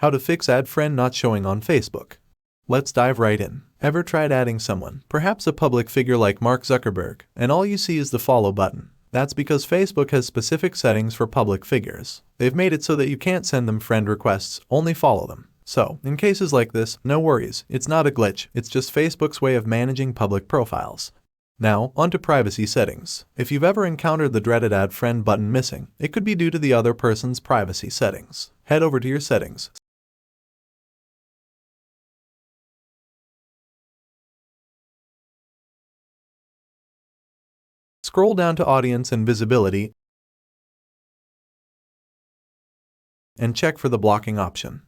How to fix add friend not showing on Facebook. Let's dive right in. Ever tried adding someone, perhaps a public figure like Mark Zuckerberg, and all you see is the follow button? That's because Facebook has specific settings for public figures. They've made it so that you can't send them friend requests, only follow them. So, in cases like this, no worries, it's not a glitch, it's just Facebook's way of managing public profiles. Now, onto privacy settings. If you've ever encountered the dreaded add friend button missing, it could be due to the other person's privacy settings. Head over to your settings. Scroll down to Audience and Visibility and check for the blocking option.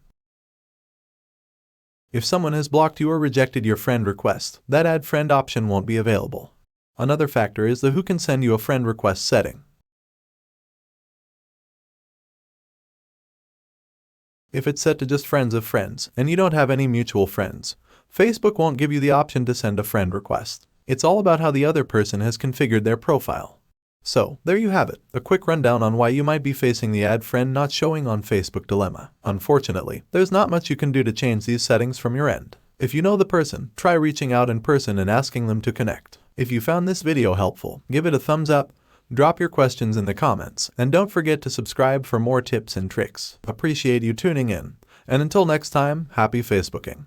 If someone has blocked you or rejected your friend request, that add friend option won't be available. Another factor is the who can send you a friend request setting. If it's set to just friends of friends, and you don't have any mutual friends, Facebook won't give you the option to send a friend request. It's all about how the other person has configured their profile. So, there you have it, a quick rundown on why you might be facing the add friend not showing on Facebook dilemma. Unfortunately, there's not much you can do to change these settings from your end. If you know the person, try reaching out in person and asking them to connect. If you found this video helpful, give it a thumbs up, drop your questions in the comments, and don't forget to subscribe for more tips and tricks. Appreciate you tuning in. And until next time, happy Facebooking.